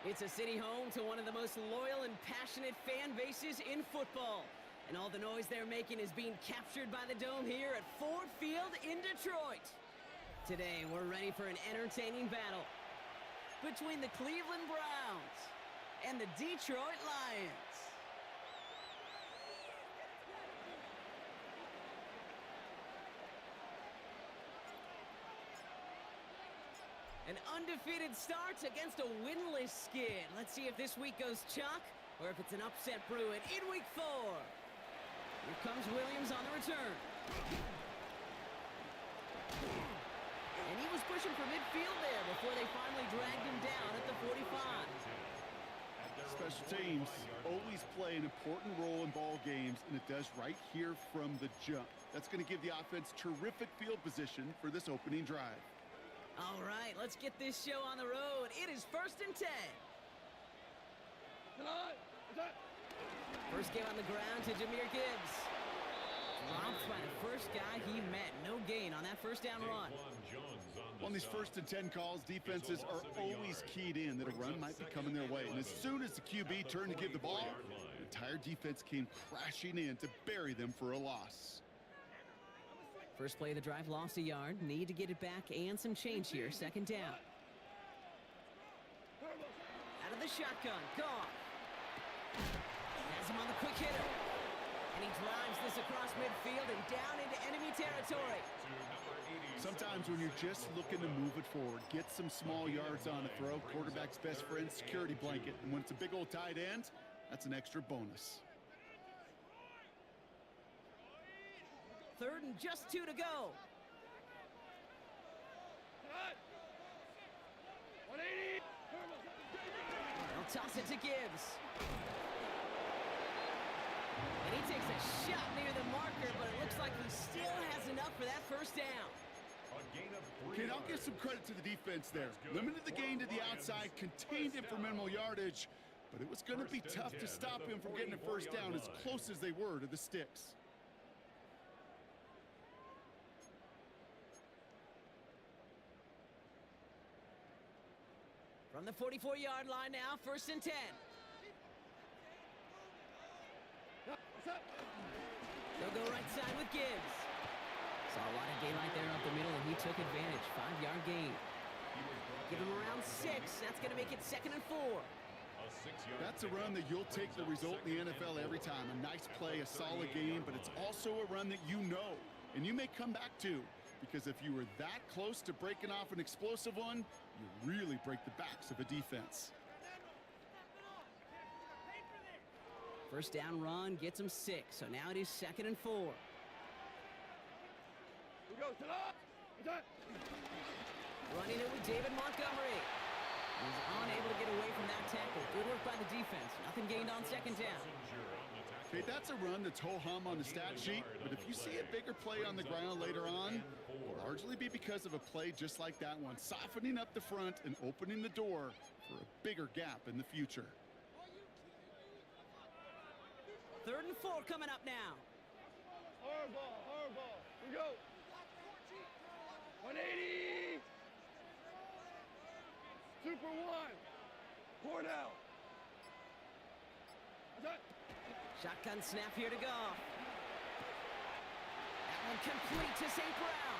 It's a city home to one of the most loyal and passionate fan bases in football. And all the noise they're making is being captured by the Dome here at Ford Field in Detroit. Today, we're ready for an entertaining battle between the Cleveland Browns and the Detroit Lions. An undefeated start against a winless skid. Let's see if this week goes chalk or if it's an upset brewing in week 4. Here comes Williams on the return. And he was pushing for midfield there before they finally dragged him down at the 45. Special teams always play an important role in ball games, and it does right here from the jump. That's going to give the offense terrific field position for this opening drive. All right, let's get this show on the road. It is 1st and 10. First game on the ground to Jahmyr Gibbs. Dropped by the first guy he met. No gain on that first down run. On these 1st and 10 calls, defenses are always keyed in that a run might be coming their way. And as soon as the QB turned to give the ball, the entire defense came crashing in to bury them for a loss. First play of the drive, lost a yard. Need to get it back and some change here. 2nd down. Out of the shotgun. Goff. Has him on the quick hitter. And he drives this across midfield and down into enemy territory. Sometimes when you're just looking to move it forward, get some small yards on the throw, quarterback's best friend, security blanket. And when it's a big old tight end, that's an extra bonus. 3rd and just 2 to go. 180. They'll toss it to Gibbs. And he takes a shot near the marker, but it looks like he still has enough for that first down. Okay, I'll give some credit to the defense there. Limited the gain to the outside, contained him for minimal yardage, but it was going to be tough to stop him from getting a first down as close as they were to the sticks. From the 44-yard line now, 1st and 10. They'll go right side with Gibbs. Saw a lot of daylight there up the middle, and he took advantage. 5-yard gain. Give him around 6. That's going to make it 2nd and 4. That's a run that you'll take the result in the NFL every time. A nice play, a solid game, but it's also a run that you know, and you may come back to. Because if you were that close to breaking off an explosive one, you really break the backs of a defense. First down run gets him 6, so now it is 2nd and 4. Running it with David Montgomery. He's unable to get away from that tackle. Good work by the defense. Nothing gained on 2nd down. Okay, that's a run that's ho-hum on the stat sheet, but if you see a bigger play on the ground later on, it'll largely be because of a play just like that one, softening up the front and opening the door for a bigger gap in the future. 3rd and 4 coming up now. Hard ball, hard ball. We go. 180. Super 1. 4 down. Shotgun snap here to go. That one complete to St. Brown.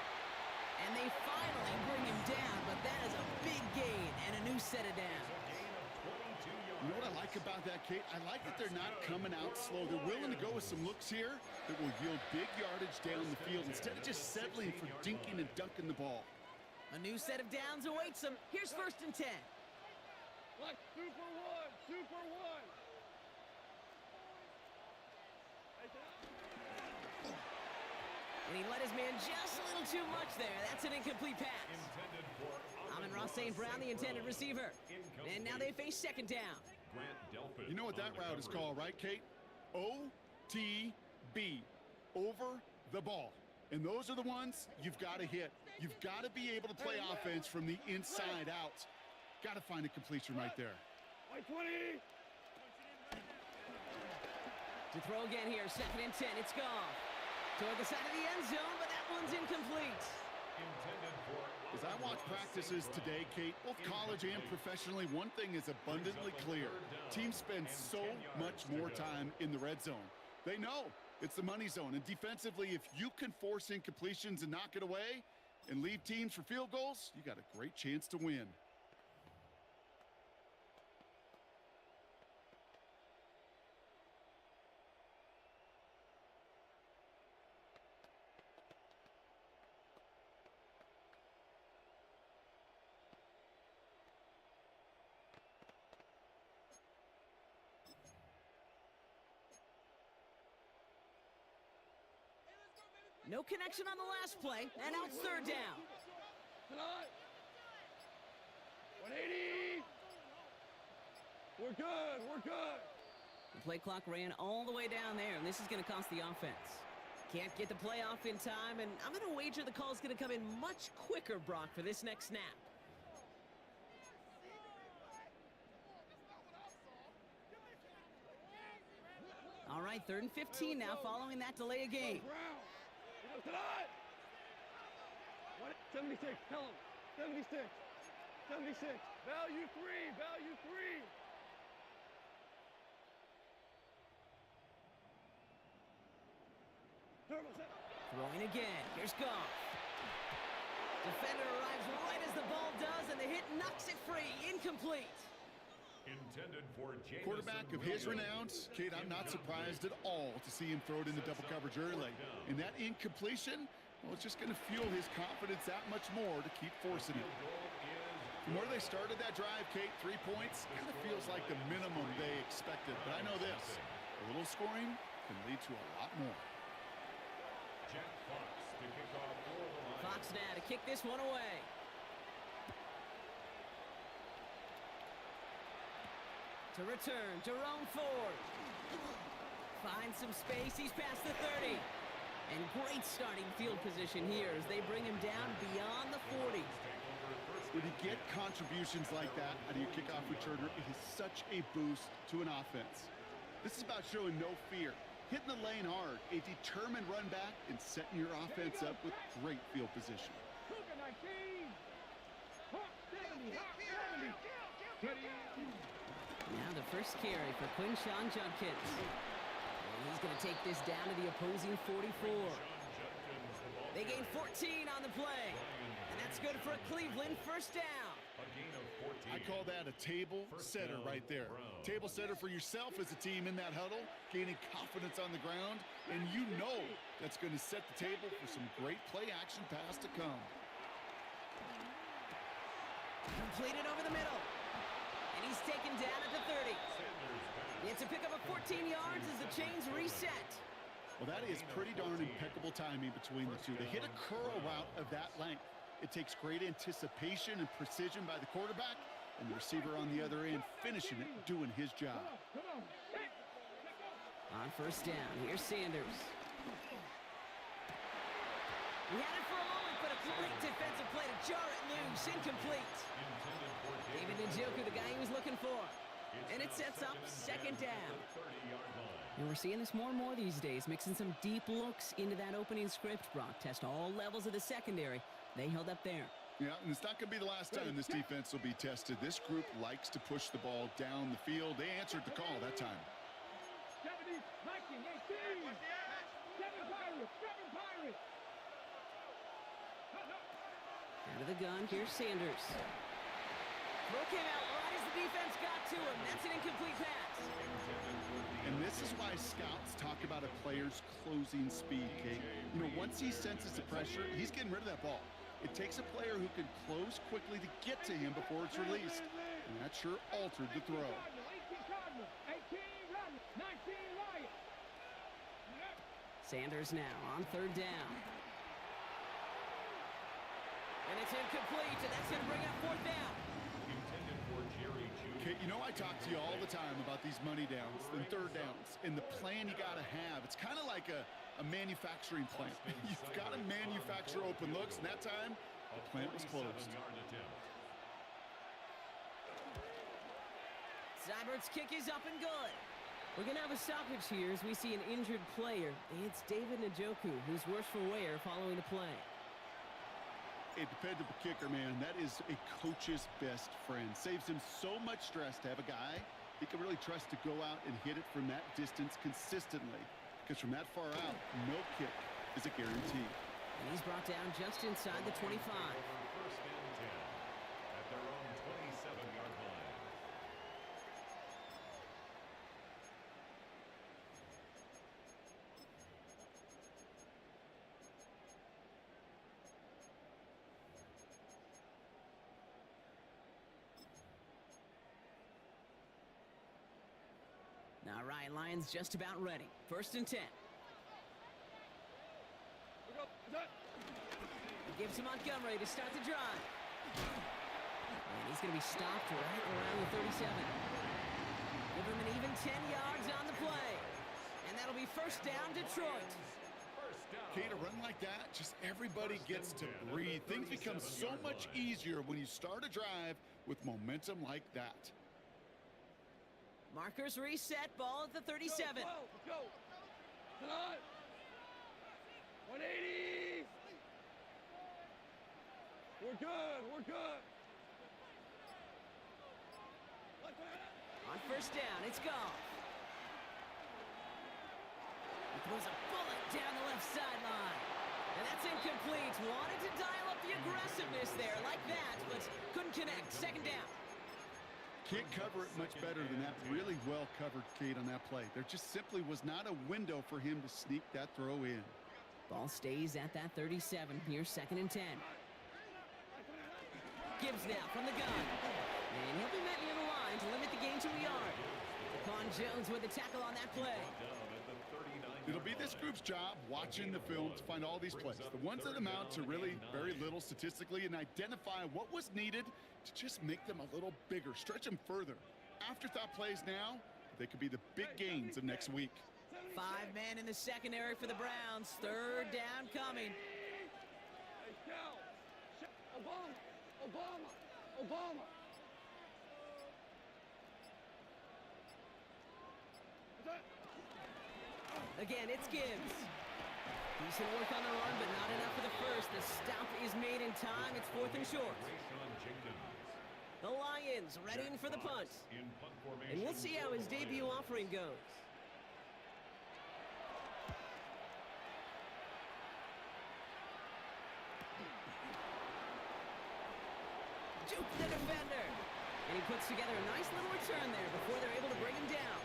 And they finally bring him down, but that is a big gain and a new set of downs. You know what I like about that, Kate? I like that they're not coming out slow. They're willing to go with some looks here that will yield big yardage down the field instead of just settling for dinking and dunking the ball. A new set of downs awaits them. Here's 1st and 10. Super 1, Super 1. And he let his man just a little too much there. That's an incomplete pass. Amon-Ra St. Brown, the intended receiver. And now they face 2nd down. You know what that route is called, right, Kate? OTB, over the ball. And those are the ones you've got to hit. You've got to be able to play offense from the inside out. Got to find a completion right there. 120. To throw again here, 2nd and 10. It's Goff. Toward the side of the end zone, but that one's incomplete. The As I watch practices today, Kate, both college and professionally, one thing is abundantly clear. Teams spend so much more time in the red zone. They know it's the money zone. And defensively, if you can force incompletions and knock it away and leave teams for field goals, you got a great chance to win. No connection on the last play, and now it's third down. Tonight. 180. We're good. We're good. The play clock ran all the way down there, and this is going to cost the offense. Can't get the play off in time, and I'm going to wager the call's going to come in much quicker, Brock, for this next snap. All right, 3rd and 15 now following that delay of game. Tonight. 76. Tell him. 76. 76. Value 3. Value 3. Throwing again. Here's Goff. Defender arrives right as the ball does, and the hit knocks it free. Incomplete. Intended for Quarterback of his renounce, Kate, I'm not surprised at all to see him throw it into double coverage early. And that incompletion, well, it's just going to fuel his confidence that much more to keep forcing it. From where they started that drive, Kate, 3 points, kind of feels like the minimum they expected. But I know this, a little scoring can lead to a lot more. Fox now to kick this one away. To return, Jerome Ford. Finds some space, he's past the 30. And great starting field position here as they bring him down beyond the 40. When you get contributions like that out of your kickoff returner, it is such a boost to an offense. This is about showing no fear, hitting the lane hard, a determined run back, and setting your offense up with great field position. Now the first carry for Quinshawn Judkins. And he's going to take this down to the opposing 44. They gain 14 on the play. And that's good for a Cleveland first down. I call that a table setter right there. Table setter for yourself as a team in that huddle, gaining confidence on the ground, and you know that's going to set the table for some great play action pass to come. Completed over the middle. And he's taken down at the 30. It's a pickup of 14 yards as the chains reset. Well, that is pretty darn impeccable timing between the two. They hit a curl route of that length. It takes great anticipation and precision by the quarterback, and the receiver on the other end finishing it, doing his job. On first down, here's Sanders. He had it for a moment, but a great defensive play to jar it loose. Incomplete. David Njoku, the guy he was looking for. And it sets up second down. And we're seeing this more and more these days, mixing some deep looks into that opening script. Brock test all levels of the secondary. They held up there. Yeah, and it's not going to be the last time this defense will be tested. This group likes to push the ball down the field. They answered the call that time. 70, 19, 18. 7 Pirates, 7 Pirates. Out of the gun, here's Sanders. Throw came out right as the defense got to him. That's an incomplete pass. And this is why scouts talk about a player's closing speed, Kate. You know, once he senses the pressure, he's getting rid of that ball. It takes a player who can close quickly to get to him before it's released. And that sure altered the throw. Sanders now on third down. And it's incomplete, and that's going to bring up fourth down. Kate, you know I talk to you all the time about these money downs and third downs and the plan you got to have. It's kind of like a manufacturing plant. You've got to manufacture open looks, and that time, the plant was closed. Seibert's kick is up and good. We're going to have a stoppage here as we see an injured player. It's David Njoku, who's worse for wear following the play. A dependable kicker, man. That is a coach's best friend. Saves him so much stress to have a guy he can really trust to go out and hit it from that distance consistently. Because from that far out, no kick is a guarantee. And he's brought down just inside the 25. First and 10 at their own 27-yard line. All right, Lions just about ready. First and 10. He gives to Montgomery to start the drive. And he's going to be stopped right around the 37. Give him an even 10 yards on the play. And that'll be first down, Detroit. Kate, a run like that, just everybody gets to breathe. Things become so much easier when you start a drive with momentum like that. Markers reset, ball at the 37. Let's go. Tonight. 180. We're good. We're good. On first down, it's Goff. He throws a bullet down the left sideline. And that's incomplete. Wanted to dial up the aggressiveness there like that, but couldn't connect. Second down. Can't cover it much better than that. Really well covered, Kate, on that play. There just simply was not a window for him to sneak that throw in. Ball stays at that 37. Here's second and 10. Gibbs now from the gun. And he'll be met near the line to limit the gain to a yard. Quan Jones with the tackle on that play. It'll be this group's job watching the film to find all these plays, the ones that amount to really very little statistically, and identify what was needed to just make them a little bigger, stretch them further. Afterthought plays now, they could be the big gains of next week. 5 men in the secondary for the Browns. Third down coming. Obama. Again, it's Gibbs. Decent work on the run, but not enough for the first. The stop is made in time. It's fourth and short. The Lions ready for the punt. And we'll see how his debut offering goes. Juke the defender. And he puts together a nice little return there before they're able to bring him down.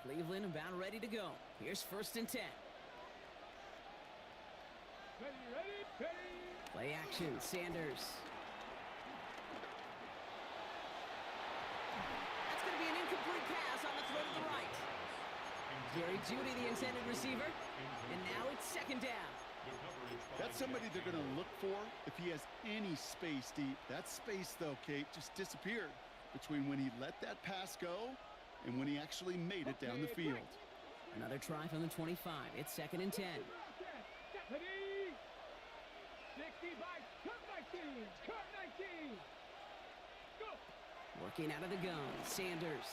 Cleveland about ready to go. Here's first and 10. Ready. Play action, Sanders. That's going to be an incomplete pass on the throw to the right. Jerry Jeudy, the intended receiver. And now it's second down. That's somebody they're going to look for if he has any space deep. That space, though, Kate, just disappeared between when he let that pass go and when he actually made it down the field. Another try from the 25. It's second and 10. Ready. 65. Cut 19. Go. Working out of the gun, Sanders.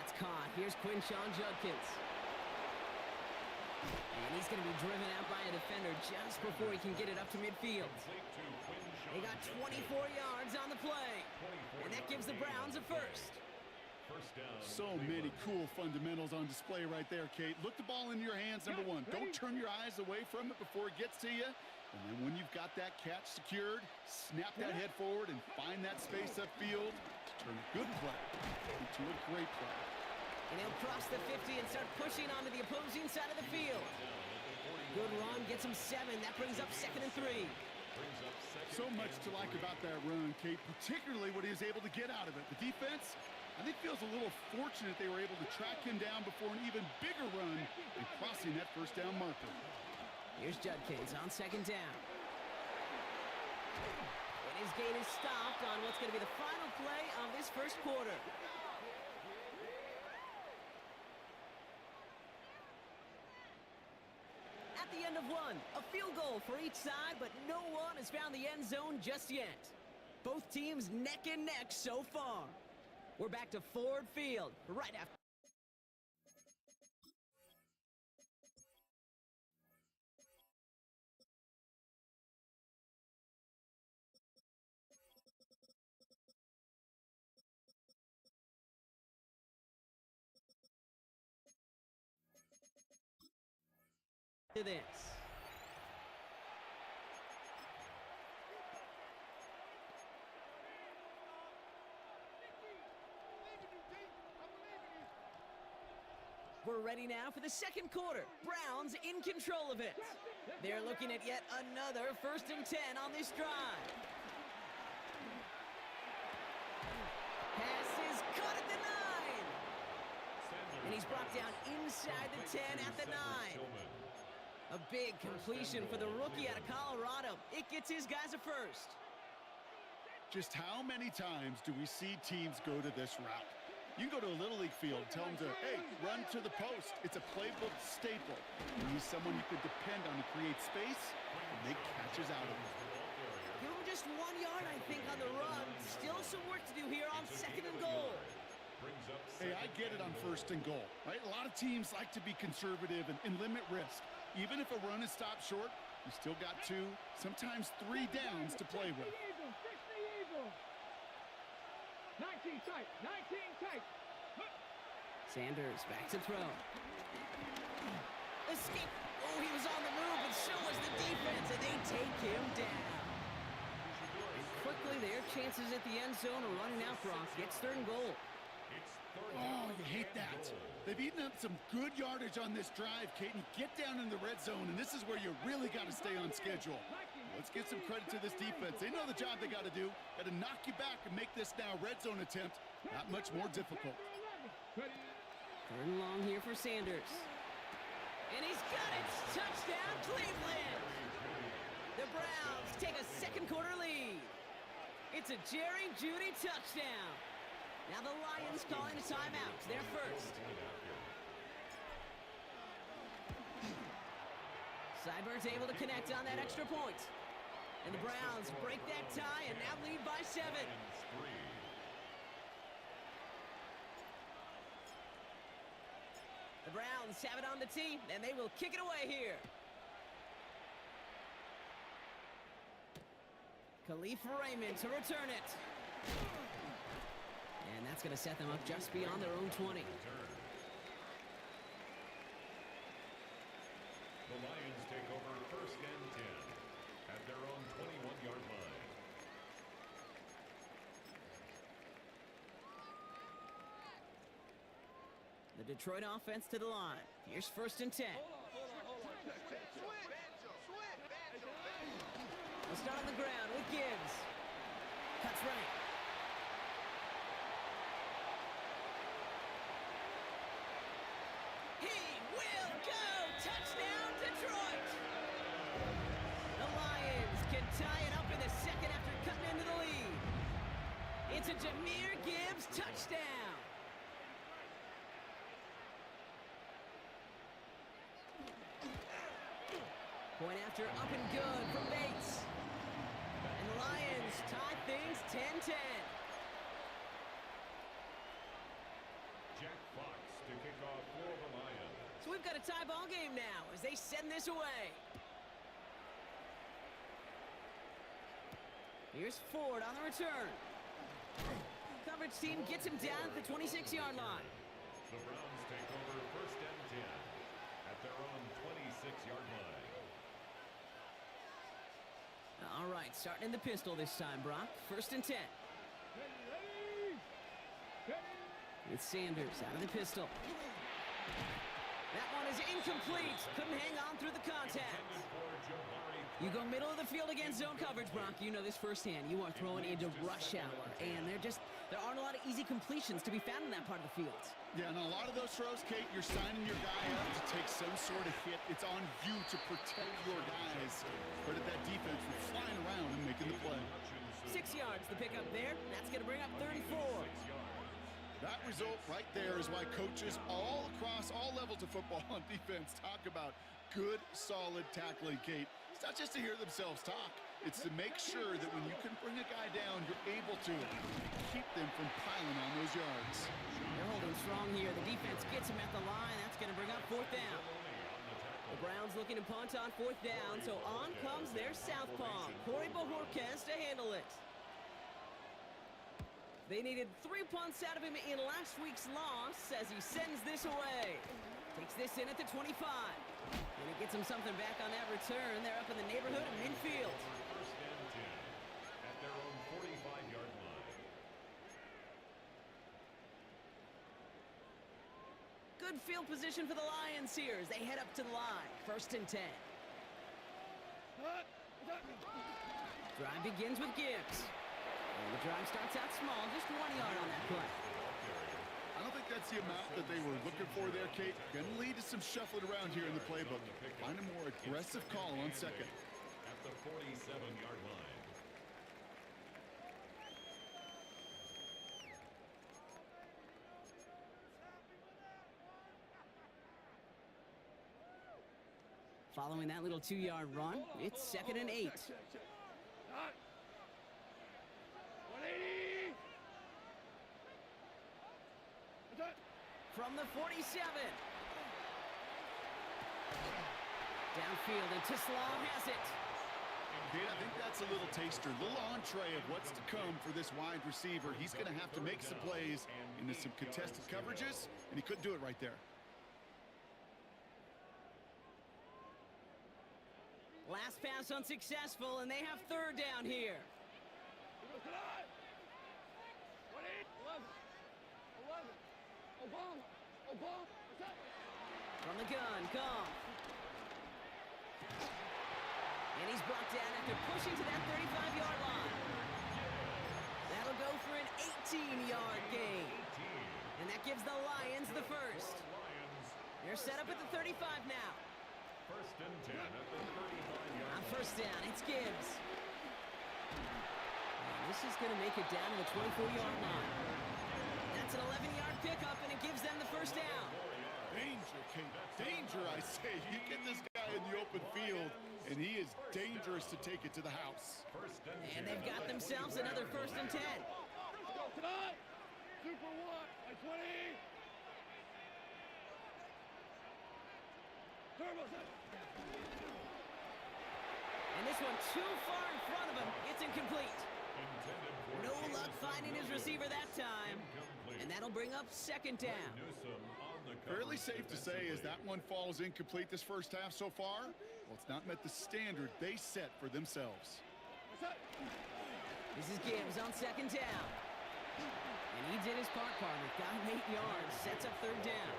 That's caught. Here's Quinshawn Judkins. And he's going to be driven out by a defender just before he can get it up to midfield. They got 24 yards on the play. And that gives the Browns a first. So many cool fundamentals on display right there, Kate. Look the ball into your hands, number one. Don't turn your eyes away from it before it gets to you. And then when you've got that catch secured, snap that head forward and find that space upfield to turn a good play into a great play. And he'll cross the 50 and start pushing onto the opposing side of the field. Good run, gets him 7. That brings up second and 3. So much to like about that run, Kate, particularly what he was able to get out of it. The defense, I think, feels a little fortunate they were able to track him down before an even bigger run and crossing that first down marker. Here's Judkins on second down. And his gain is stopped on what's going to be the final play of this first quarter. At the end of one, a field goal for each side, but no one has found the end zone just yet. Both teams neck and neck so far. We're back to Ford Field right after this. We're ready now for the second quarter. Browns in control of it. They're looking at yet another 1st and 10 on this drive. Pass is caught at the 9. And he's brought down inside the 10 at the 9. A big completion for the rookie out of Colorado. It gets his guys a first. Just how many times do we see teams go to this route? You can go to a Little League field, tell them to, hey, run to the post. It's a playbook staple. You need someone you could depend on to create space and make catches out of it. Give him just 1 yard, I think, on the run. Still some work to do here on 2nd and goal. Hey, I get it on 1st and goal, right? A lot of teams like to be conservative and limit risk. Even if a run is stopped short, you still got 2, sometimes 3 downs to play with. 19 tight, 19 tight. Sanders back to throw. Escape. Oh, he was on the move, but so was the defense, and they take him down. And quickly, their chances at the end zone are running out. Brock gets 3rd and goal. Oh, you hate that. They've eaten up some good yardage on this drive, Kate, and get down in the red zone, and this is where you really got to stay on schedule. Let's give some credit to this defense. They know the job they got to do. Got to knock you back and make this now red zone attempt not much more difficult. 3rd and long here for Sanders. And he's got it. Touchdown, Cleveland. The Browns take a second quarter lead. It's a Jerry Jeudy touchdown. Now the Lions calling a timeout. They're first. Seibert's able to connect on that extra point. And the Browns break that tie and now lead by 7. The Browns have it on the tee, and they will kick it away here. Khalif Raymond to return it. And that's going to set them up just beyond their own 20. The Lions take over 1st and 10 at their own 21-yard line. The Detroit offense to the line. Here's 1st and 10. We'll start on the ground with Gibbs. Cuts right. He will go! Touchdown, Detroit! The Lions can tie it up in the second after cutting into the lead. It's a Jahmyr Gibbs touchdown. Point after up and good from Bates. And the Lions tie things 10-10. Jack Fox to kick off for the Lions. So we've got a tie ball game now as they send this away. Here's Ford on the return. Coverage team gets him down at the 26-yard line. The Browns take over 1st and 10 at their own 26-yard line. All right, starting in the pistol this time, Brock. 1st and 10. With Sanders out of the pistol. That one is incomplete. Couldn't hang on through the contact. You go middle of the field against zone coverage, Brock. You know this firsthand. You are throwing into rush hour, and there aren't a lot of easy completions to be found in that part of the field. Yeah, and a lot of those throws, Kate, you're signing your guy up to take some sort of hit. It's on you to protect your guys. But at that defense for flying around and making the play. 6 yards the pickup there. That's going to bring up 3rd and 4. That result right there is why coaches all across all levels of football on defense talk about good, solid tackling, Kate. It's not just to hear themselves talk. It's to make sure that when you can bring a guy down, you're able to keep them from piling on those yards. They're holding strong here. The defense gets him at the line. That's going to bring up fourth down. The Browns looking to punt on fourth down, so on comes their southpaw, Corey Bajorquez, to handle it. They needed 3 punts out of him in last week's loss as he sends this away. Takes this in at the 25. And he gets him something back on that return. They're up in the neighborhood of midfield. First and 10 at their own 45-yard line. Good field position for the Lions here as they head up to the line. First and 10. Drive begins with Gibbs. And the drive starts out small, just 1 yard on that play. I don't think that's the amount that they were looking for there, Kate. Going to lead to some shuffling around here in the playbook. Find a more aggressive call on second. At the 47-yard line. Following that little 2-yard run, it's second and 8. Not. 180. From the 47. Downfield, and Tislau has it. Kate, I think that's a little taster, a little entree of what's to come for this wide receiver. He's going to have to make some plays into some contested coverages, and he couldn't do it right there. Last pass unsuccessful, and they have third down here. 11. Obama. From the gun, Goff. And he's brought down after pushing to that 35-yard line. That'll go for an 18-yard gain. And that gives the Lions the first. They're set up at the 35 now. First and 10 at the 35-yard line. On first down, it's Gibbs. And this is going to make it down to the 24-yard line. That's an 11-yard pickup, and it gives them the first down. Danger, Kate. Danger, I say. You get this guy in the open field, and he is dangerous to take it to the house. And they've got themselves another first and 10. Tonight, Super One by 20. Turbo set. And this one too far in front of him. It's incomplete. No luck finding his receiver that time. And that'll bring up second down. Fairly safe to say as that one falls incomplete this first half so far, well, it's not met the standard they set for themselves. This is Gibbs on second down. And he did his part, partner. Got him 8 yards. Sets up third down.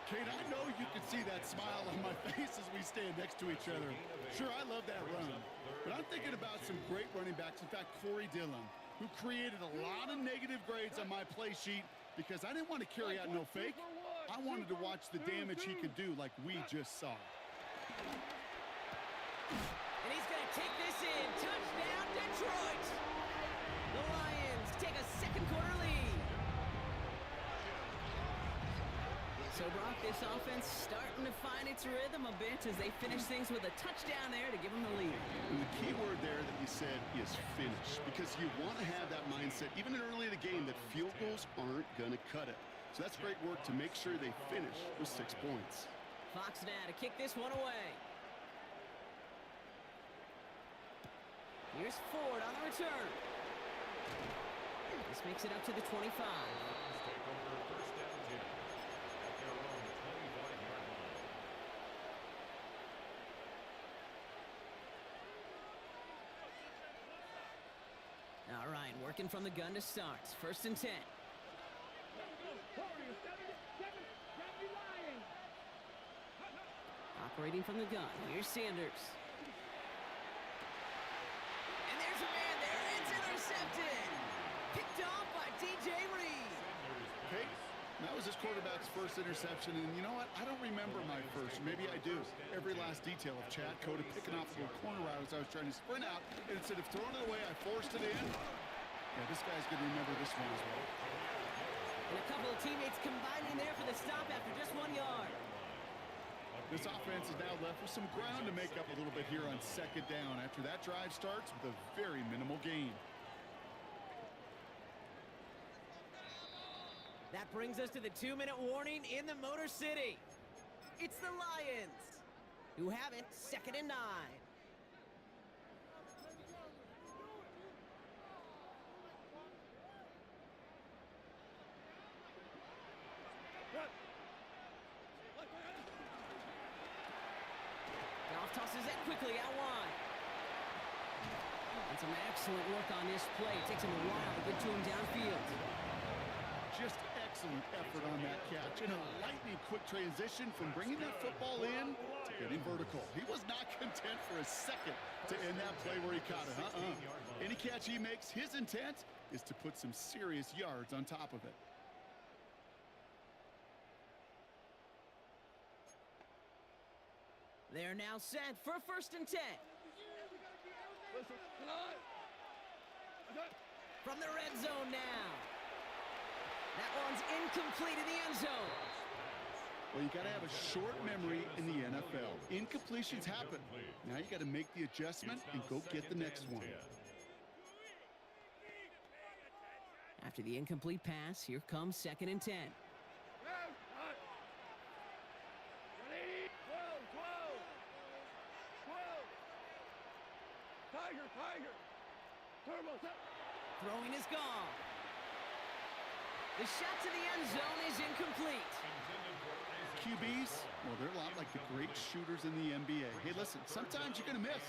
Kate, I know you can see that smile on my face as we stand next to each other. Sure, I love that run. But I'm thinking about some great running backs. In fact, Corey Dillon, who created a lot of negative grades on my play sheet because I didn't want to carry out no fake. I wanted to watch the damage he could do like we just saw. And he's going to take this in. Touchdown, Detroit! The Lions take a second quarter lead. So, Brock, this offense starting to find its rhythm a bit as they finish things with a touchdown there to give them the lead. And the key word there that you said is finish, because you want to have that mindset, even early in the game, that field goals aren't going to cut it. So that's great work to make sure they finish with 6 points. Fox now to kick this one away. Here's Ford on the return. This makes it up to the 25. Take over first down 10 at their own 25-yard line. All right, working from the gun to start. First and 10. Operating from the gun. Here's Sanders. And there's a man there. It's intercepted. Picked off by DJ Reed. Okay, that was his quarterback's first interception, and you know what? I don't remember my first. Maybe I do. Every last detail of Chad Cota picking off a little corner route as I was trying to sprint out, and instead of throwing it away, I forced it in. Yeah, this guy's going to remember this one as well. And a couple of teammates combining there for the stop after just 1 yard. A This offense is now left with some ground to make up a little bit here on second down after that drive starts with a very minimal gain. That brings us to the 2-minute warning in the Motor City. It's the Lions, who have it, 2nd and 9. Goff tosses that quickly out wide. And some excellent work on this play. It takes him a while to get to him downfield. Just excellent effort on that catch and a lightning quick transition from bringing that football in to getting vertical. He was not content for a second to end that play where he caught it. Any catch he makes, his intent is to put some serious yards on top of it. They're now set for 1st and 10. From the red zone now. That one's incomplete in the end zone. Well, you got to have a short memory in the NFL. Incompletions happen. Now you got to make the adjustment and go get the next one. After the incomplete pass, here comes 2nd and 10. Tiger. Turbo. Throwing is gone. The shot to the end zone is incomplete. QBs, well, they're a lot like the great shooters in the NBA. Hey, listen, sometimes you're going to miss.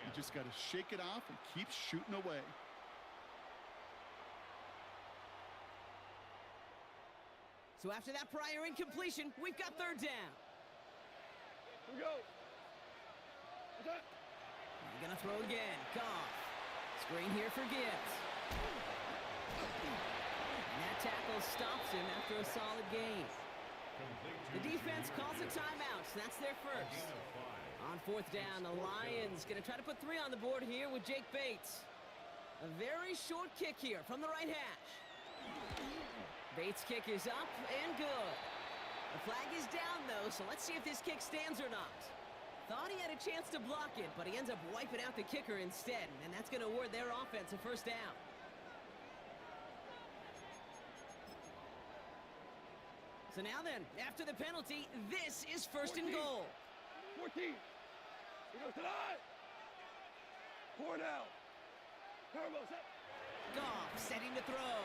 You just got to shake it off and keep shooting away. So after that prior incompletion, we've got 3rd down. Here we go. They're gonna throw again. Goff. Screen here for Gibbs. And that tackle stops him after a solid gain. The defense calls a timeout. That's their first. On 4th down, the Lions gonna try to put 3 on the board here with Jake Bates. A very short kick here from the right hash. Bates' kick is up and good. The flag is down, though, so let's see if this kick stands or not. Thought he had a chance to block it, but he ends up wiping out the kicker instead, and that's going to award their offense a 1st down. So now then, after the penalty, this is 1st and goal. 14. Here goes tonight. 4 down. Turbo set. Goff setting to throw.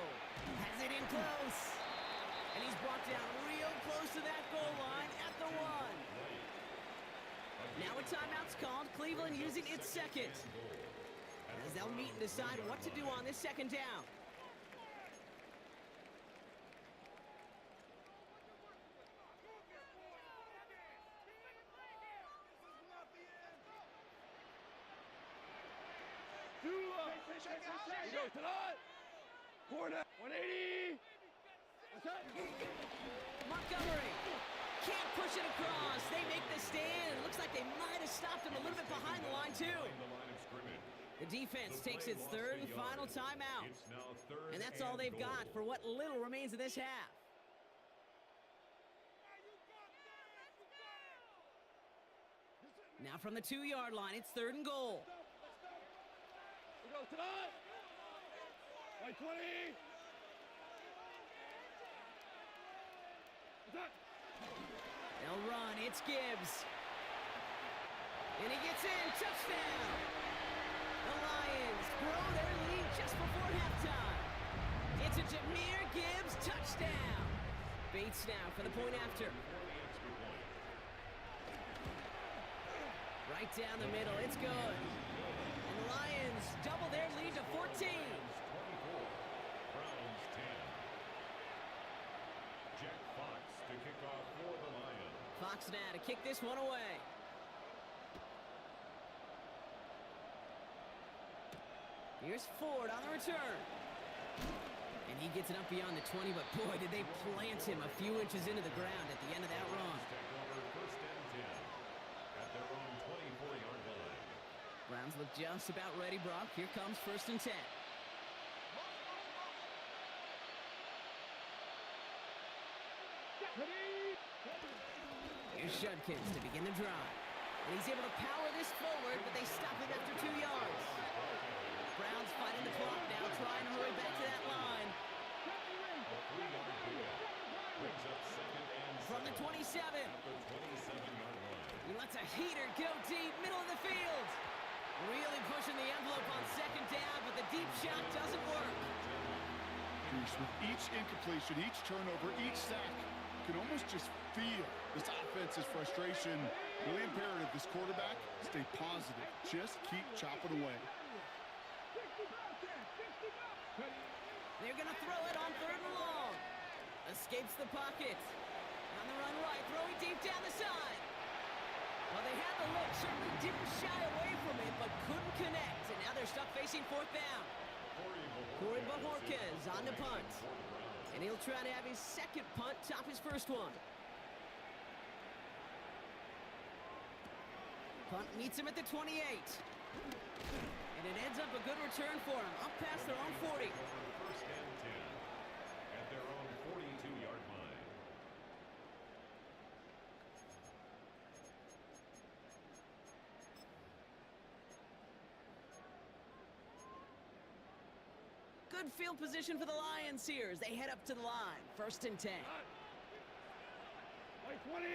Has it in close. And he's brought down real close to that goal line at the 1. Now a timeout's called. Cleveland using its 2nd. As they'll meet and decide what to do on this 2nd down. He goes tonight. 4 down. 180. Montgomery can't push it across. They make the stand. It looks like they might have stopped him a little bit behind the line, too. The defense takes its 3rd and final timeout. And that's all they've got for what little remains of this half. Now from the 2-yard line, it's 3rd and goal. Here goes tonight. 20. They'll run. It's Gibbs. And he gets in. Touchdown. The Lions grow their lead just before halftime. It's a Jahmyr Gibbs touchdown. Bates now for the point after. Right down the middle. It's good. And the Lions double their lead to 14. Fox now to kick this one away. Here's Ford on the return. And he gets it up beyond the 20, but boy, did they plant him a few inches into the ground at the end of that run. Browns look just about ready, Brock. Here comes 1st and 10. Here's Judkins to begin the drive. And he's able to power this forward, but they stop him after 2 yards. Browns fighting the clock now, trying to hurry back to that line. From the 27. He lets a heater go deep, middle of the field. Really pushing the envelope on second down, but the deep shot doesn't work. With each incompletion, each turnover, each sack, you can almost just feel this offense's frustration. Really imperative, this quarterback, stay positive. Just keep chopping away. They're going to throw it on 3rd and long. Escapes the pocket. On the run right, throwing deep down the side. Well, they had the look, certainly didn't shy away from it, but couldn't connect. And now they're stuck facing 4th down. Corey Bajorquez on the punt. And he'll try to have his 2nd punt top his 1st one. Punt meets him at the 28. And it ends up a good return for him, up past their own 40. First and 10 at their own 42-yard line. Good field position for the Lions here as they head up to the line. 1st and 10. Like 20.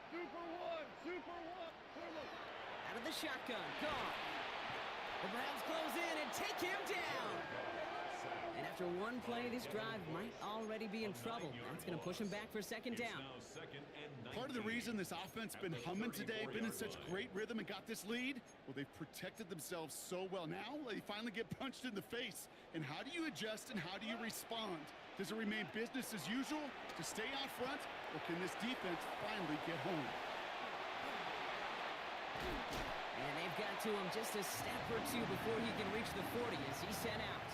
Super one. Out of the shotgun, gone. The Browns close in and take him down. And after one play, this drive might already be in trouble. That's going to push him back for 2nd down. Part of the reason this offense been humming today, been in such great rhythm and got this lead, well, they've protected themselves so well. Now they finally get punched in the face. And how do you adjust and how do you respond? Does it remain business as usual to stay out front, or can this defense finally get home? And they've got to him just a step or two before he can reach the 40 as he's sent out.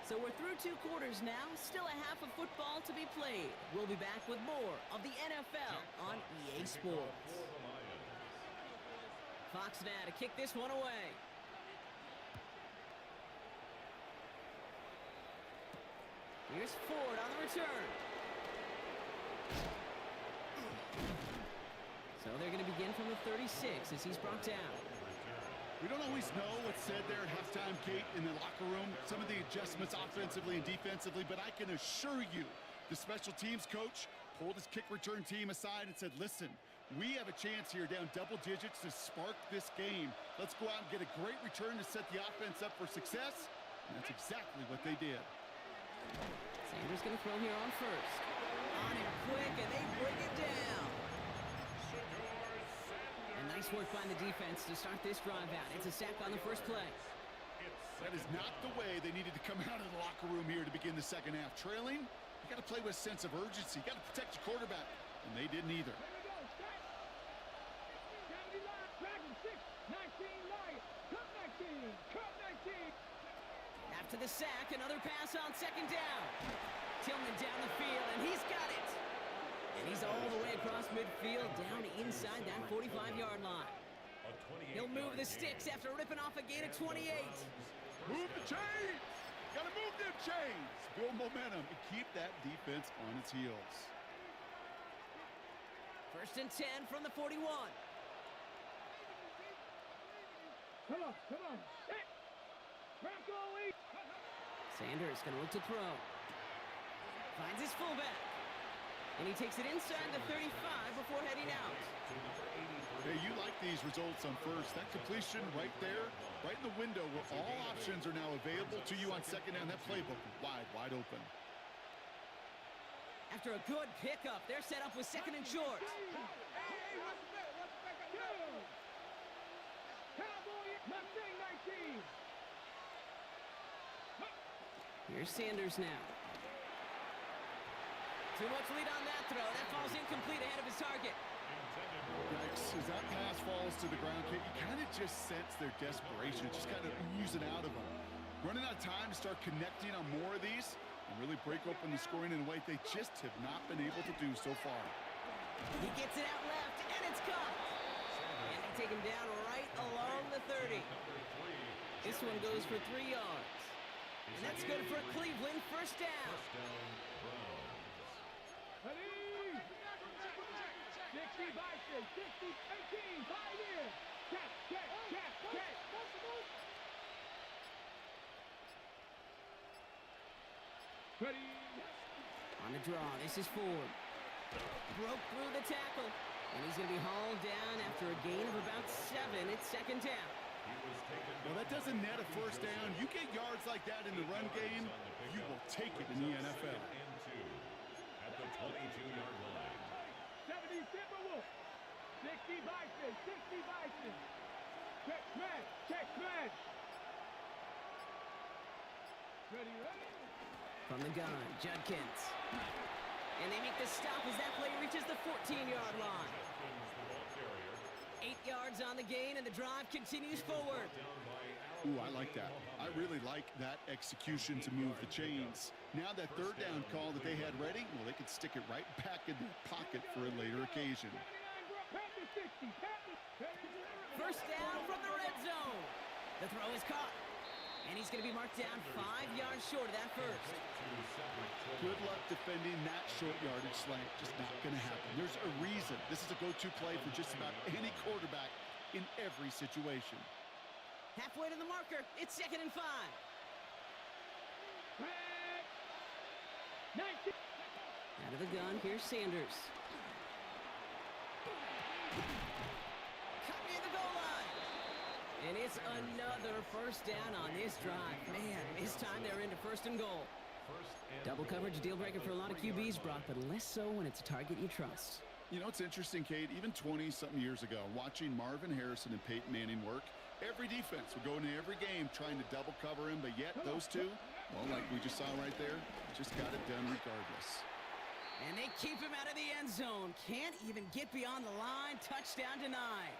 So we're through 2 quarters now, still a half of football to be played. We'll be back with more of the NFL on EA Sports. Fox now to kick this one away. Here's Ford on the return. So they're going to begin from the 36 as he's brought down. We don't always know what's said there at halftime, Kate, in the locker room. Some of the adjustments offensively and defensively, but I can assure you the special teams coach pulled his kick return team aside and said, listen, we have a chance here down double digits to spark this game. Let's go out and get a great return to set the offense up for success. And that's exactly what they did. Sanders going to throw here on 1st. On him quick, and they bring it down. And nice work by the defense to start this drive out. It's a sack on the 1st play. That is not the way they needed to come out of the locker room here to begin the 2nd half. Trailing, you got to play with a sense of urgency. You got to protect your quarterback, and they didn't either. After the sack, another pass on 2nd down. Tillman down the field, and he's got it. And he's all the way across midfield, down inside that 45-yard line. He'll move the sticks after ripping off a gain of 28. Move the chains! Gotta move them chains! Build momentum and keep that defense on its heels. 1st and 10 from the 41. Come on. Sanders going to look to throw. Finds his fullback. And he takes it inside the 35 before heading out. Hey, you like these results on 1st. That completion right there, right in the window where all options are now available to you on 2nd down. That playbook wide open. After a good pickup, they're set up with 2nd and short. Here's Sanders now. Too much lead on that throw. That falls incomplete ahead of his target. Yikes, as that pass falls to the ground, Kate, you kind of just sense their desperation, just kind of oozing out of them. Running out of time to start connecting on more of these and really break open the scoring in a way they just have not been able to do so far. He gets it out left, and it's caught. And they take him down right along the 30. This one goes for 3 yards. And that's good for Cleveland. 1st down. 18, 5 in. Check. Ready. On the draw, this is Ford. Broke through the tackle, and he's going to be hauled down after a gain of about 7. It's second down. Well, that doesn't net a first down. You get yards like that in the run game, you will take it in the NFL. At the 22-yard line. 70 Timberwolves. 60 Bison. Check smash. Ready. From the gun, Judkins. And they make the stop as that play reaches the 14-yard line. 8 yards on the gain, and the drive continues forward. Ooh, I like that. I really like that execution to move the chains. Now that third down call that they had ready, well, they could stick it right back in their pocket for a later occasion. First down from the red zone. The throw is caught. And he's going to be marked down 5 yards short of that first. Good luck defending that short yardage slant. Just not going to happen. There's a reason. This is a go-to play for just about any quarterback in every situation. Halfway to the marker. It's 2nd and 5. Out of the gun, here's Sanders. Cut near the goal line. And it's another first down on this drive. Man, this time they're into 1st and goal. Double coverage, deal breaker for a lot of QBs, Brock, but less so when it's a target you trust. You know, it's interesting, Kate, even 20-something years ago, watching Marvin Harrison and Peyton Manning work, every defense would go into every game trying to double cover him, but yet those two, well, like we just saw right there, just got it done regardless. And they keep him out of the end zone. Can't even get beyond the line. Touchdown denied.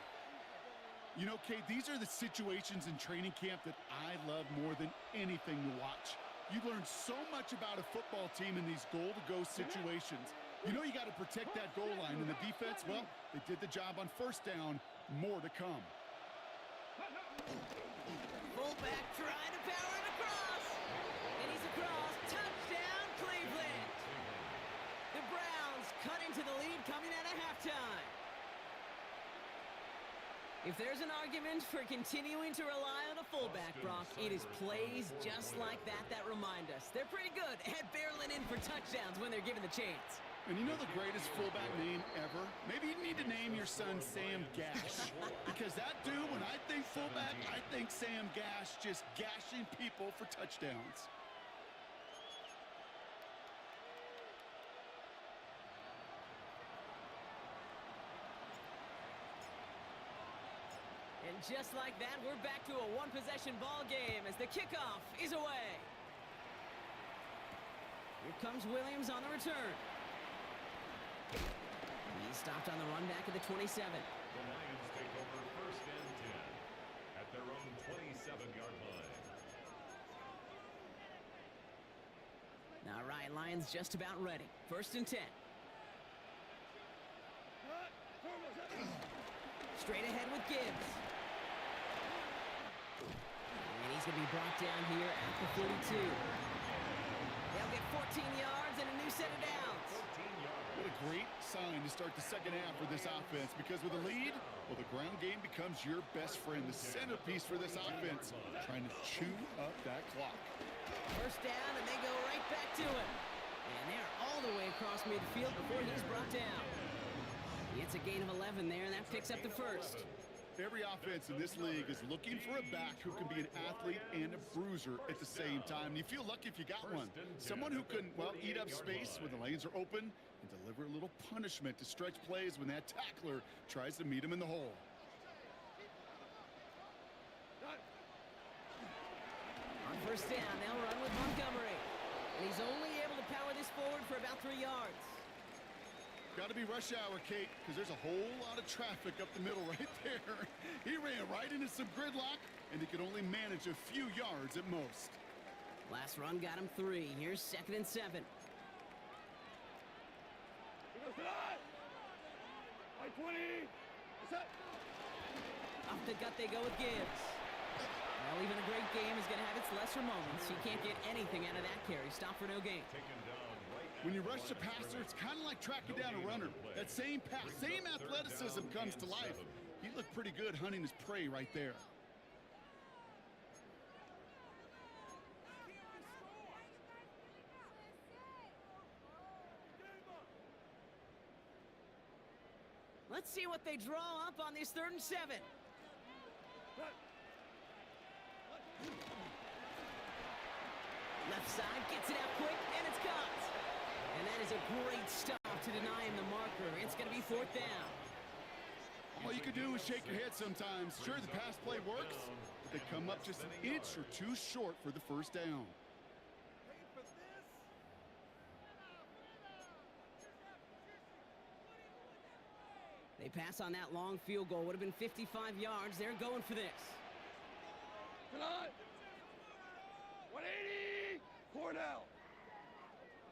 You know, Kate, these are the situations in training camp that I love more than anything to watch. You learn so much about a football team in these goal-to-go situations. You know you got to protect that goal line, and the defense, well, they did the job on first down. More to come. Fullback trying to power it across. And he's across. Touchdown, Cleveland. The Browns cut into the lead coming out of halftime. If there's an argument for continuing to rely on a fullback, Brock, it is plays just like that that remind us. They're pretty good at barreling in for touchdowns when they're given the chance. And you know the greatest fullback name ever? Maybe you need to name your son Sam Gash. Because that dude, when I think fullback, I think Sam Gash just gashing people for touchdowns. And just like that, we're back to a one-possession ball game as the kickoff is away. Here comes Williams on the return. He's stopped on the run back at the 27. The Lions take over 1st and 10 at their own 27-yard line. All right, Lions just about ready. 1st and 10. Straight ahead with Gibbs. And he's going to be brought down here at the 42. They'll get 14 yards and a new set of downs. What a great sign to start the second half for this offense, because with a lead, well, the ground game becomes your best friend, the centerpiece for this offense, trying to chew up that clock. First down, and they go right back to it. And they're all the way across midfield before he's brought down. It's a gain of 11 there, and that picks up the first. Every offense in this league is looking for a back who can be an athlete and a bruiser at the same time. And you feel lucky if you got one. Someone who can, well, eat up space when the lanes are open and deliver a little punishment to stretch plays when that tackler tries to meet him in the hole. On first down, they'll run with Montgomery. And he's only able to power this forward for about 3 yards. Got to be rush hour, Kate, because there's a whole lot of traffic up the middle right there. He ran right into some gridlock, and he could only manage a few yards at most. Last run got him 3. Here's 2nd and 7. By 20. Set. Off the gut they go with Gibbs. Well, even a great game is going to have its lesser moments. You can't get anything out of that carry. Stop for no gain. Taken down right When you rush the passer, it's kind of like tracking down a runner. That same pass, same athleticism comes to life. He looked pretty good hunting his prey right there. Let's see what they draw up on this 3rd and 7. Left side gets it out quick, and it's caught. And that is a great stop to deny him the marker. It's going to be 4th down. All you can do is shake your head sometimes. Sure, the pass play works, but they come up just an inch or two short for the 1st down. They pass on that long field goal. Would have been 55 yards. They're going for this. Tonight. 180. Cornell.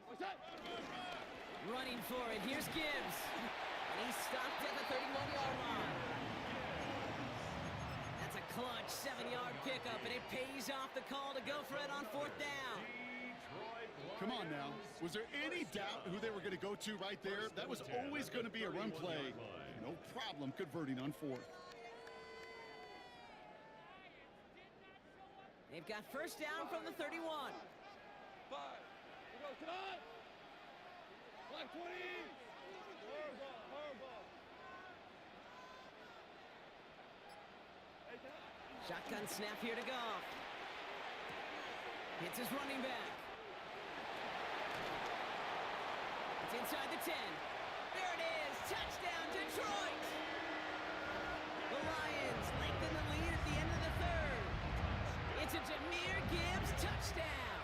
What's that? Running for it. Here's Gibbs. And he's stopped at the 31-yard line. That's a clutch 7-yard pickup, and it pays off the call to go for it on 4th down. Come on now. Was there any doubt who they were going to go to right there? That was always going to be a run play. No problem converting on 4th. They've got 1st down from the 31. 5. We go tonight. Black 20. Hardball. Hey, tonight. Shotgun snap here to go. Hits his running back. It's inside the 10. There it is. Touchdown, Detroit. The Lions lengthen the lead at the end of the 3rd. It's a Jahmyr Gibbs touchdown.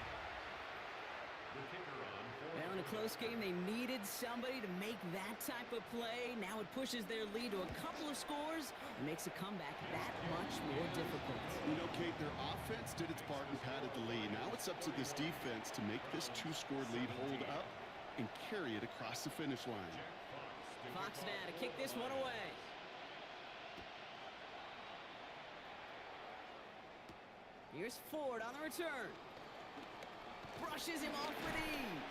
Well, in a close game, they needed somebody to make that type of play. Now it pushes their lead to a couple of scores and makes a comeback that much more difficult. You know, Kate, their offense did its part and padded the lead. Now it's up to this defense to make this 2-score lead hold up and carry it across the finish line. Fox now to kick this one away. Here's Ford on the return. Brushes him off with ease.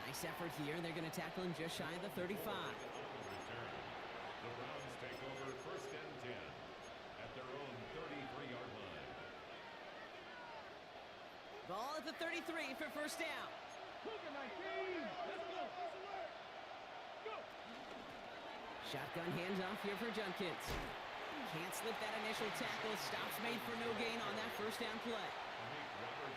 Nice effort here. They're going to tackle him just shy of the 35. The Browns take over 1st and 10 at their own 33-yard line. Ball at the 33 for 1st down. Let's go. Go. Shotgun handoff here for Junkins. Can't slip that initial tackle. Stops made for no gain on that 1st down play.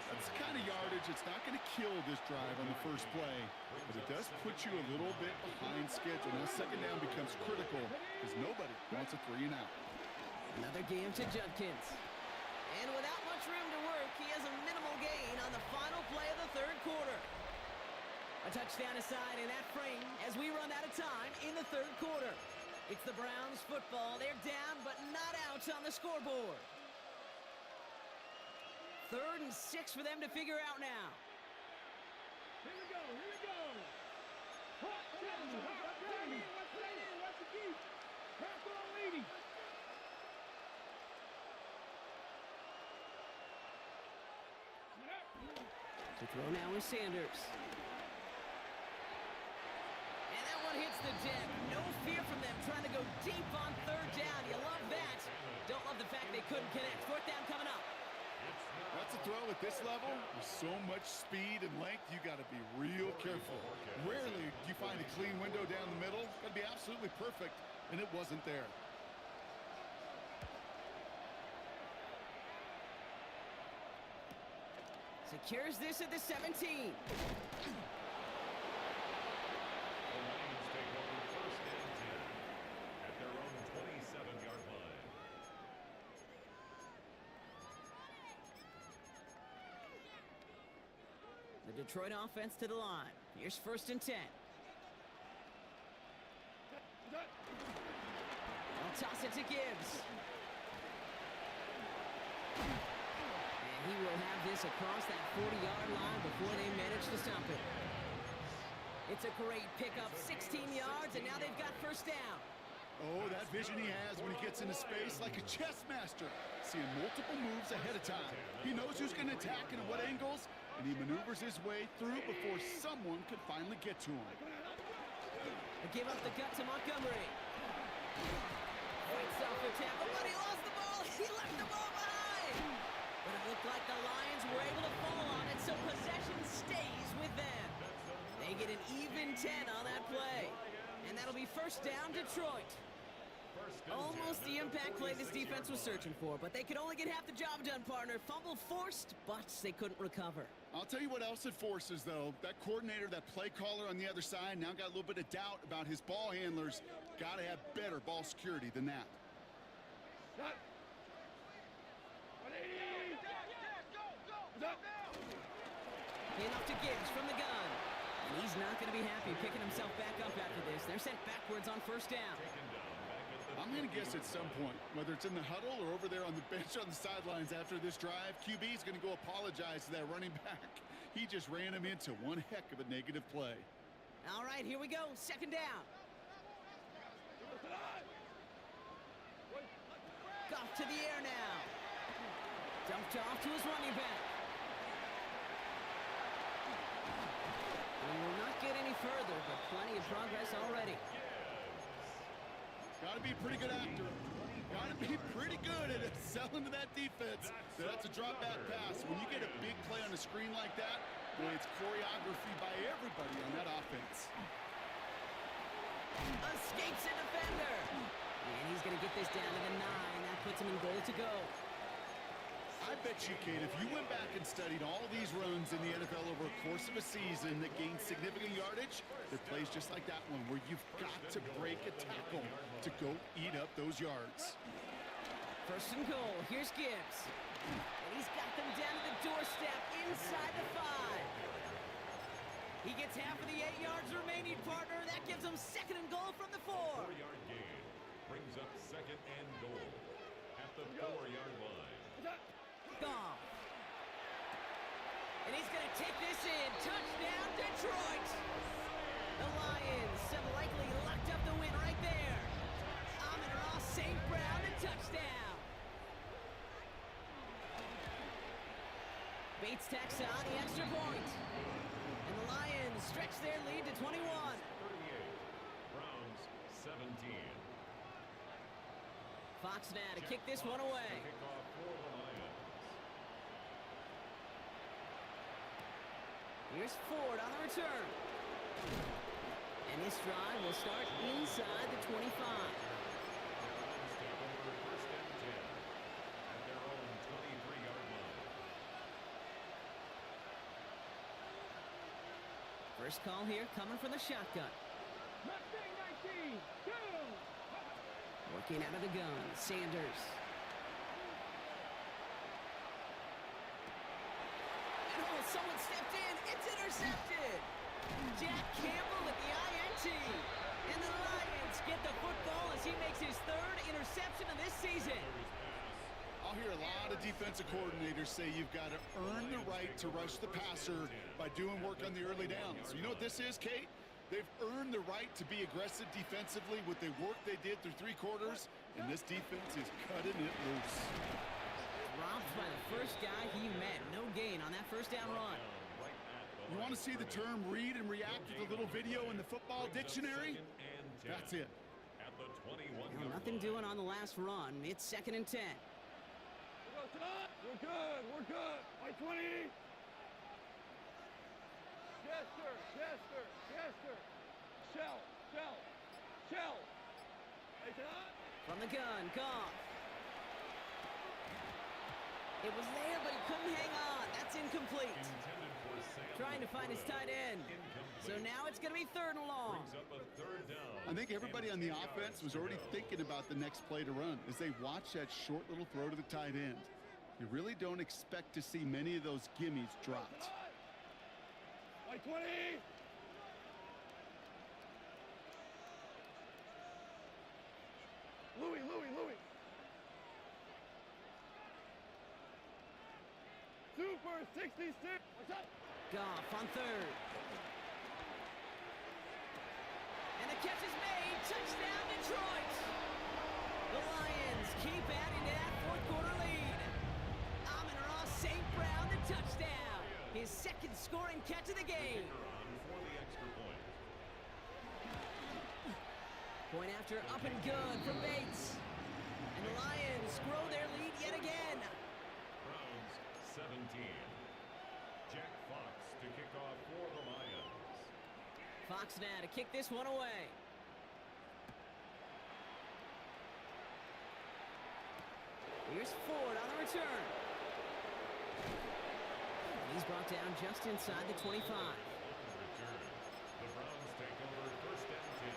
That's the kind of yardage it's not going to kill this drive on the 1st play, but it does put you a little bit behind schedule. Now 2nd down becomes critical because nobody wants a 3 and out. Another game to Junkins. And without much room to work, he has a minimal gain on the final play of the 3rd quarter. A touchdown aside in that frame as we run out of time in the 3rd quarter. It's the Browns football. They're down but not out on the scoreboard. 3rd and 6 for them to figure out now. Here we go. Hot Johnny. Watch the key. Pass on leading. To throw now is Sanders. And that one hits the deck. No fear from them trying to go deep on 3rd down. You love that. Don't love the fact they couldn't connect. 4th down coming up. That's a throw at this level. With so much speed and length, you got to be real careful. Rarely do you find a clean window down the middle. Got to be absolutely perfect, and it wasn't there. Secures this at the 17. The Lions take over 1st and 10 at their own 27-yard line. The Detroit offense to the line. Here's 1st and 10. They'll toss it to Gibbs. And he will have this across that 40-yard line before they manage to stop it. It's a great pickup, 16 yards, and now they've got 1st down. Oh, that vision he has when he gets into space like a chess master. Seeing multiple moves ahead of time. He knows who's going to attack and at what angles, and he maneuvers his way through before someone could finally get to him. Give up the gut to Montgomery. Fights off the tackle, but he lost the ball. He left the ball behind. But it looked like the Lions were able to fall on it, so possession stays with them. They get an even 10 on that play. And that'll be first down, Detroit. Almost the impact play this defense was searching for, but they could only get half the job done, partner. Fumble forced, but they couldn't recover. I'll tell you what else it forces, though. That coordinator, that play caller on the other side, now got a little bit of doubt about his ball handlers. Got to have better ball security than that. Enough to Gibbs from the gun. And he's not going to be happy picking himself back up after this. They're sent backwards on first down. I'm going to guess at some point, whether it's in the huddle or over there on the bench on the sidelines after this drive, QB is going to go apologize to that running back. He just ran him into one heck of a negative play. All right, here we go. Second down. Goff to the air now. Dumped off to his running back. We will not get any further, but plenty of progress already. Got to be a pretty good actor. Got to be pretty good at selling to that defense. That's a drop back pass. When you get a big play on the screen like that, boy, it's choreography by everybody on that offense. Escapes a defender. And he's going to get this down to the 9. That puts him in goal to go. I bet you, Kate, if you went back and studied all these runs in the NFL over a course of a season that gained significant yardage, there are plays just like that one where you've got to break a tackle to go eat up those yards. First and goal. Here's Gibbs. And he's got them down to the doorstep inside the 5. He gets half of the 8 yards remaining, partner. That gives him second and goal from the 4. 4-yard gain brings up second and goal at the 4-yard line. Goff. And he's going to take this in. Touchdown, Detroit. The Lions have likely locked up the win right there. Amon-Ra St. Brown, a touchdown. Bates tacks on the extra point. And the Lions stretch their lead to 21. 38. Browns 17. Fox now to kick this one away. Kickoff for the Lions. Here's Ford on the return. And this drive will start inside the 25. Lions take over first and 10 at their own 23-yard line. First call here coming from the shotgun. Mustang 19, go! Working out of the gun, Sanders. And oh, someone stepped in. It's intercepted. Jack Campbell with the INT. And the Lions get the football as he makes his 3rd interception of this season. I'll hear a lot of defensive coordinators say you've got to earn the right to rush the passer by doing work on the early downs. You know what this is, Kate? They've earned the right to be aggressive defensively with the work they did through 3 quarters, and this defense is cutting it loose. Dropped by the first guy he met. No gain on that first down run. You want to see the term read and react with a little video in the football dictionary? That's it. At the 21. Well, nothing doing on the last run. It's second and 10. We're good, we're good. By 20. Yes, sir, yes, sir, yes, sir. Shell, shell, shell. Hey, From the gun, Goff. It was there, but he couldn't hang on. That's incomplete. Intended for Sam. Trying to find his tight end. So now it's going to be 3rd and long. Brings up a 3rd down. I think everybody on the offense was already thinking about the next play to run as they watch that short little throw to the tight end. You really don't expect to see many of those gimmies dropped. By 20. Louis. Super 66. What's up? Goff on 3rd. And the catch is made. Touchdown, Detroit. The Lions keep adding to that 4th quarter lead. Amon-Ra St. Brown, the touchdown. his second scoring catch of the game. Kicker on for the extra point. Point after up and good from Bates. And the Lions grow their lead yet again. Browns 17. Jack Fox to kick off for the Lions. Fox now to kick this one away. Here's Ford on the return. He's brought down just inside the 25. On the return, the Browns take over first and 10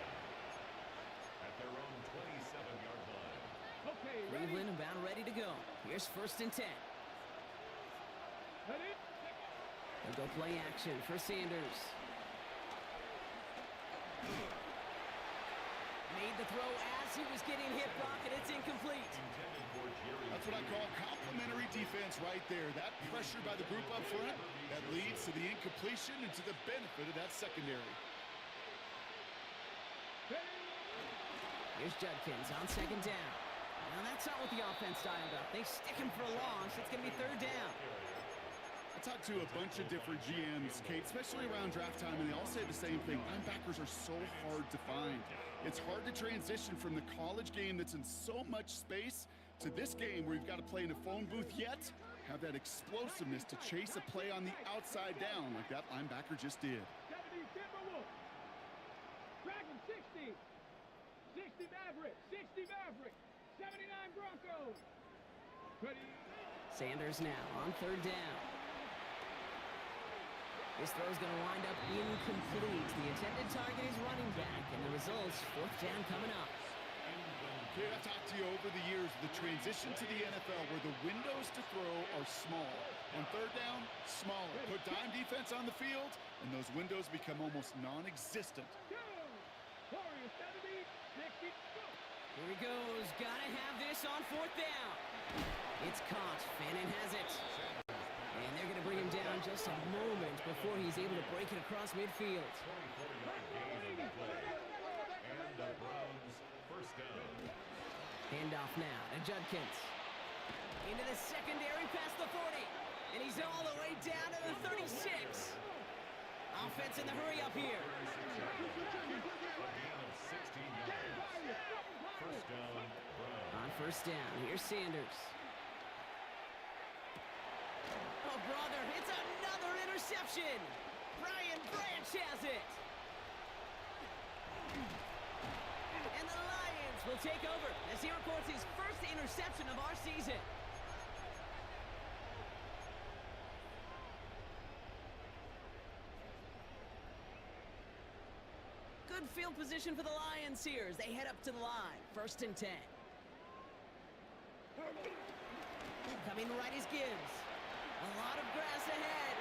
at their own 27-yard line. Okay, ready? Cleveland about ready to go. Here's first and 10. Ready? They'll go play action for Sanders. Made the throw as he was getting hit, Brock, and it's incomplete. Intended for Jerry. That's what I call complimentary defense right there. That pressure by the group up front, that leads to the incompletion and to the benefit of that secondary. Here's Judkins on second down. Now that's not what the offense dialed up. They stick him for a loss. It's going to be third down. I talked to a bunch of different GMs, Kate, especially around draft time, and they all say the same thing. Linebackers are so hard to find. It's hard to transition from the college game that's in so much space to this game where you've got to play in a phone booth, yet have that explosiveness to chase a play on the outside down like that linebacker just did. 70 Timberwolves. Dragon 60. 60 Maverick. 60 Maverick. 79 Broncos. Ready? Sanders now on third down. This throw's going to wind up incomplete. The intended target is running back, and the result's fourth down coming up. Okay, I've talked to you over the years, the transition to the NFL where the windows to throw are small. On third down, smaller. Put dime defense on the field, and those windows become almost non-existent. Go. Warriors 70. 60. Go. Here he goes. Gotta have this on fourth down. It's caught. Fannin has it. And they're going to bring him down just a moment before he's able to break it across midfield. 24-yard gain on the play. And the Browns first down. Handoff now to Judkins. Into the secondary past the 40. And he's all the way down to the 36. Offense in the hurry up here. A gain of 16 yards. First down, Browns. On first down, here's Sanders. Oh, brother, it's another interception. Brian Branch has it. And the Lions will take over as he records his first interception of our season. Good field position for the Lions here as they head up to the line. First and 10. Coming right is Gibbs. A lot of grass ahead.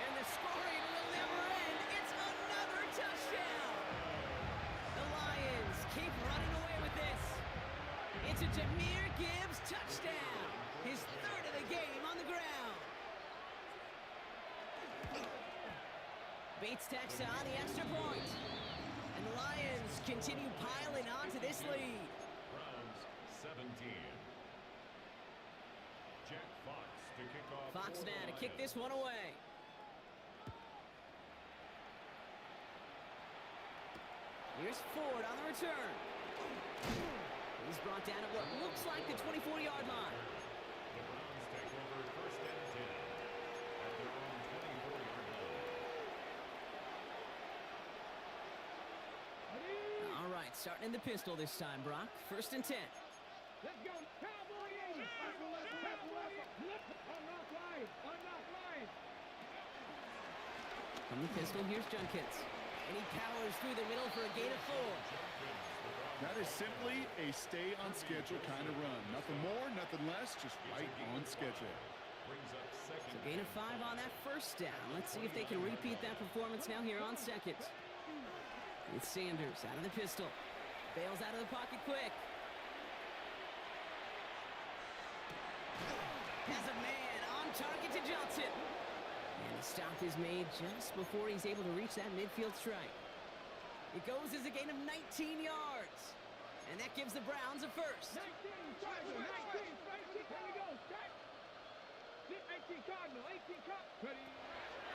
And the scoring will never end. It's another touchdown. The Lions keep running away with this. It's a Jahmyr Gibbs touchdown. His third of the game on the ground. Bates tacks on the extra point. And the Lions continue piling on to this lead. Browns 17. Jack Fox to kick off. Fox for the now to kick Lions. this one away. Here's Ford on the return. He's brought down at what looks like the 24-yard line. The Browns take over first and 10 at their own 24-yard line. All right, starting in the pistol this time, Brock. First and 10. Let's go. Cowboy 80. Unlock line. Unlock line. From the pistol, here's Judkins. And he powers through the middle for a gain of 4. That is simply a stay-on-schedule kind of run. Nothing more, nothing less, just right on schedule. Brings up So second. gain of 5 on that first down. Let's see if they can repeat that performance now here on second. It's Sanders out of the pistol. Bails out of the pocket quick. Has a man on target to Johnson. And the stop is made just before he's able to reach that midfield strike. It goes as a gain of 19 yards. And that gives the Browns a first. 19. Here we go. Set. 18 Cardinal, 18 Cardinal. Ready.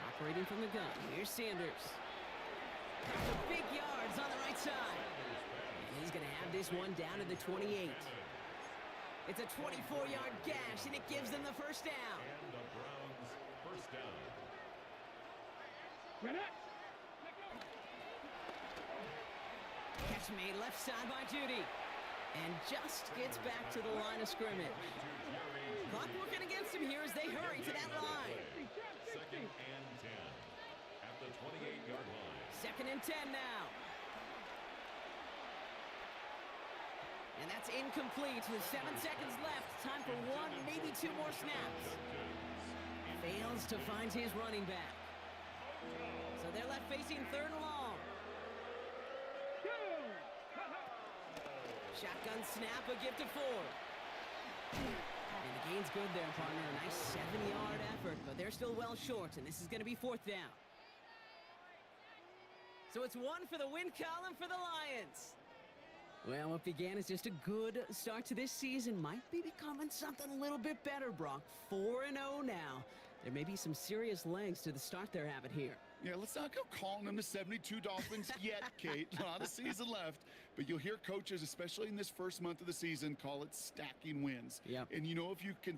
Operating from the gun. Here's Sanders. Couple big yards on the right side. And he's going to have this one down to the 28. It's a 24-yard gash, and it gives them the first down. And the Browns first down. Catch made left side by Judy. And just gets back to the line of scrimmage. Clock working against him here as they hurry to that line. Second and 10 at the 28-yard line. Second and 10 now. And that's incomplete with 7 seconds left. Time for one, maybe two more snaps. Fails to find his running back. So they're left facing third and long. Shotgun snap, a gift to Ford. And the gain's good there, partner. A nice 7-yard effort, but they're still well short, and this is going to be fourth down. So it's one for the win column for the Lions. Well, what began as just a good start to this season might be becoming something a little bit better, Brock. 4-0 now. There may be some serious legs to the start they're having here. Yeah, let's not go calling them the 72 Dolphins yet, Kate. A lot of season left. But you'll hear coaches, especially in this first month of the season, call it stacking wins. Yep. And you know, if you can